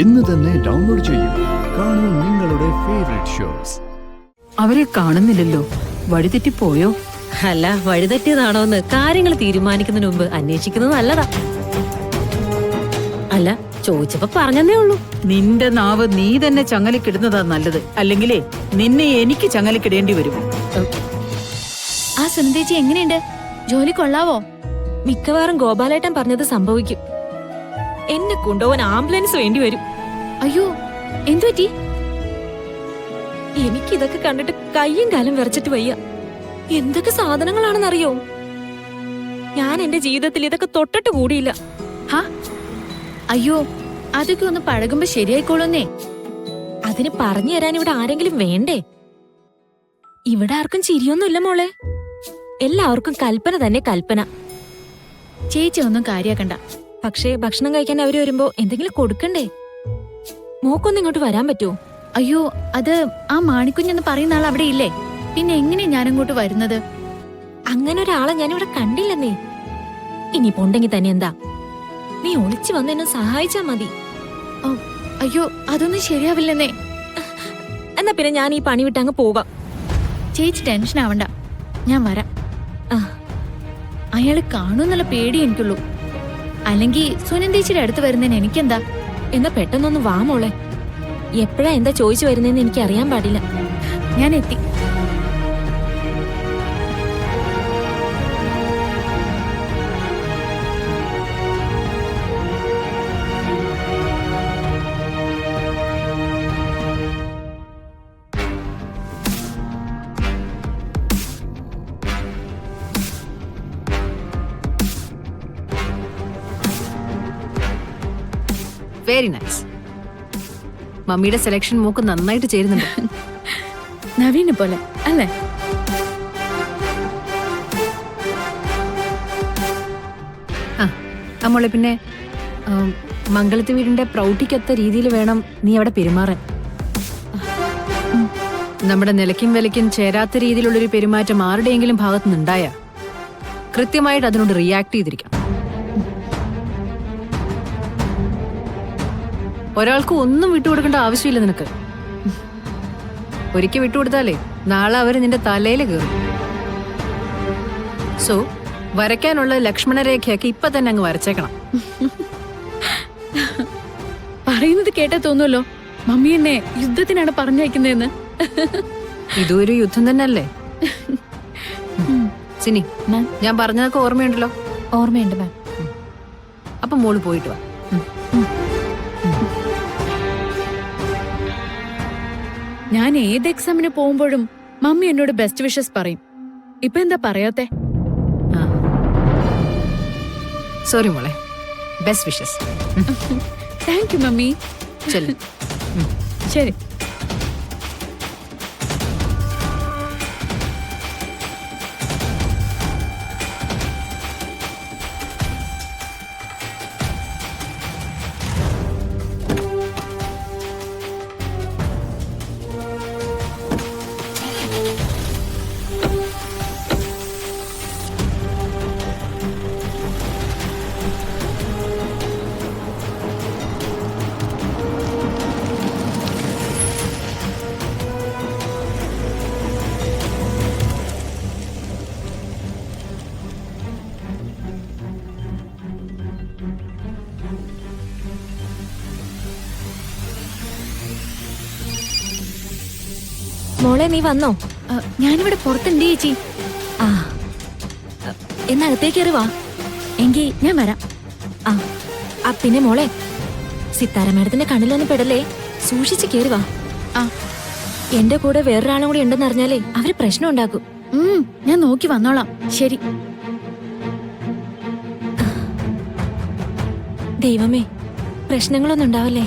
ഇന്ന് തന്നെ ഡൗൺലോഡ് ചെയ്യൂ. കാണൂ നിങ്ങളുടെ ഫേവറേറ്റ് ഷോസ്. അവരെ കാണുന്നില്ലല്ലോ. വഴിതെറ്റിപ്പോയോ? അല്ല, വഴിതെറ്റിയതാണോന്ന് കാര്യങ്ങൾ തീരുമാനിക്കുന്നതിന് മുമ്പ് അന്വേഷിക്കുന്നത് നല്ലതാ. അല്ല, ചോദിച്ചപ്പോ പറഞ്ഞതേ ഉള്ളൂ. നിന്റെ നാവ് നീ തന്നെ ചങ്ങലക്കിടുന്നതാ നല്ലത്. അല്ലെങ്കിലേ നിന്നെ എനിക്ക് ചങ്ങലക്കിടേണ്ടി വരും. ആ സുനന്ദേച്ചി എങ്ങനെയുണ്ട്? ജോലി കൊള്ളാവോ? മിക്കവാറും ഗോപാലേട്ടൻ പറഞ്ഞത് സംഭവിക്കും. എന്നെ കൊണ്ടുപോകാൻ ആംബുലൻസ് വേണ്ടി വരും. അയ്യോ, എന്തു പറ്റി? എനിക്കിതൊക്കെ കണ്ടിട്ട് കയ്യും കാലും വിറച്ചിട്ട് വയ്യ. എന്തൊക്കെ സാധനങ്ങളാണെന്നറിയോ? ഞാൻ എന്റെ ജീവിതത്തിൽ ഇതൊക്കെ തൊട്ടിട്ട് കൂടിയില്ല. ഹാ, അയ്യോ, അതൊക്കെ ഒന്ന് പഴകുമ്പോ ശരിയായിക്കോളൂന്നേ. അതിന് പറഞ്ഞു തരാൻ ഇവിടെ ആരെങ്കിലും വേണ്ടേ? ഇവിടെ ആർക്കും ചിരിയൊന്നുമില്ല മോളെ. എല്ലാവർക്കും കൽപ്പന തന്നെ കൽപ്പന. ചേച്ചി ഒന്നും കാര്യാക്കണ്ട. പക്ഷേ ഭക്ഷണം കഴിക്കാൻ അവര് വരുമ്പോ എന്തെങ്കിലും കൊടുക്കണ്ടേ? മോക്കൊന്നും ഇങ്ങോട്ട് വരാൻ പറ്റുമോ? അയ്യോ, അത് ആ മാണിക്കുഞ്ഞെന്ന് പറയുന്ന ആൾ അവിടെ ഇല്ലേ? പിന്നെ എങ്ങനെ ഞാനങ്ങോട്ട് വരുന്നത്? അങ്ങനെ ഒരാളെ ഞാനിവിടെ കണ്ടില്ലെന്നേ. ഇനി പോണ്ടെങ്കി തന്നെ എന്താ, നീ ഒളിച്ചു വന്ന് എന്നെ സഹായിച്ചാ മതി. ഓ, അയ്യോ, അതൊന്നും ശരിയാവില്ലെന്നേ. എന്നാ പിന്നെ ഞാൻ ഈ പണി വിട്ടങ്ങ് പോകാം. ചേച്ചി ടെൻഷൻ ആവണ്ട, ഞാൻ വരാം. അയാള് കാണൂന്നുള്ള പേടി എനിക്കുള്ളൂ. അല്ലെങ്കിൽ സുനന്ദേച്ചിയുടെ അടുത്ത് വരുന്നതിന് എനിക്കെന്താ? എന്നാ പെട്ടെന്നൊന്ന് വാ മോളെ. എപ്പോഴാ എന്താ ചോദിച്ചു വരുന്നതെന്ന് എനിക്ക് അറിയാൻ പാടില്ല. ഞാൻ എത്തി. Very nice. മമ്മിയുടെ സെലക്ഷൻ മോക്ക് നന്നായിട്ട് ചേരുന്നുണ്ട്. നവീനെ പോലെ അല്ലേ? മോളെ, പിന്നെ മംഗളത്ത് വീടിന്റെ പ്രൗഢിക്കൊത്ത രീതിയിൽ വേണം നീ അവിടെ പെരുമാറാൻ. നമ്മുടെ നിലയ്ക്കും വിലയ്ക്കും ചേരാത്ത രീതിയിലുള്ളൊരു പെരുമാറ്റം ആരുടെയെങ്കിലും ഭാഗത്തുനിന്നുണ്ടായ കൃത്യമായിട്ട് അതിനോട് റിയാക്ട് ചെയ്തിരിക്കണം. ഒരാൾക്ക് ഒന്നും വിട്ടുകൊടുക്കേണ്ട ആവശ്യമില്ല നിനക്ക്. ഒരിക്കൽ വിട്ടുകൊടുത്താലേ നാളെ അവര് നിന്റെ തലയിൽ കയറും. സോ വരയ്ക്കാനുള്ള ലക്ഷ്മണരേഖയൊക്കെ ഇപ്പൊ തന്നെ അങ്ങ് വരച്ചേക്കണം. പറയുന്നത് കേട്ടാ തോന്നുമല്ലോ മമ്മി എന്നെ യുദ്ധത്തിനാണ് പറഞ്ഞയക്കുന്നതെന്ന്. ഇതും ഒരു യുദ്ധം തന്നെ അല്ലേ സിനി? ഞാൻ പറഞ്ഞതൊക്കെ ഓർമ്മയുണ്ടല്ലോ? ഓർമ്മയുണ്ട് മാം. അപ്പൊ മോള് പോയിട്ട് വാ. ഞാൻ ഏത് എക്സാമിന് പോകുമ്പോഴും മമ്മി എന്നോട് ബെസ്റ്റ് വിഷസ് പറയും. ഇപ്പൊ എന്താ പറയാത്തെ? സോറി മോളെ, best wishes. Thank you mummy. ശരി. മോളെ, നീ വന്നോ? ഞാനിവിടെ പുറത്തുണ്ട് ചേച്ചി. ആ, എന്നാ അകത്തേക്ക് കയറി വാ. എങ്കി ഞാൻ വരാം. പിന്നെ മോളെ, സിത്താര മാഡത്തിന്റെ കണ്ണിലൊന്നും പെടല്ലേ, സൂക്ഷിച്ച് കയറി വാ. എന്റെ കൂടെ വേറൊരാളും കൂടി ഉണ്ടെന്ന് അറിഞ്ഞാലേ അവര് പ്രശ്നം ഉണ്ടാക്കും. ഞാൻ നോക്കി വന്നോളാം. ശരി. ദൈവമേ, പ്രശ്നങ്ങളൊന്നും ഉണ്ടാവല്ലേ?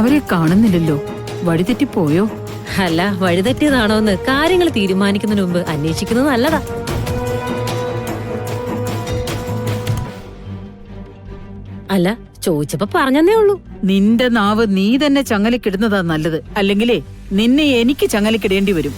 അവരെ കാണുന്നില്ലല്ലോ. വഴിതെറ്റിപ്പോയോ? അല്ല, വഴിതെറ്റിയതാണോന്ന് കാര്യങ്ങൾ തീരുമാനിക്കുന്നതിന് മുമ്പ് അന്വേഷിക്കുന്നത് നല്ലതാ. അല്ല, ചോദിച്ചപ്പോ പറഞ്ഞതേ ഉള്ളൂ. നിന്റെ നാവ് നീ തന്നെ ചങ്ങലക്കിടുന്നതാ നല്ലത്. അല്ലെങ്കിലേ നിന്നെ എനിക്ക് ചങ്ങലക്കിടേണ്ടി വരും.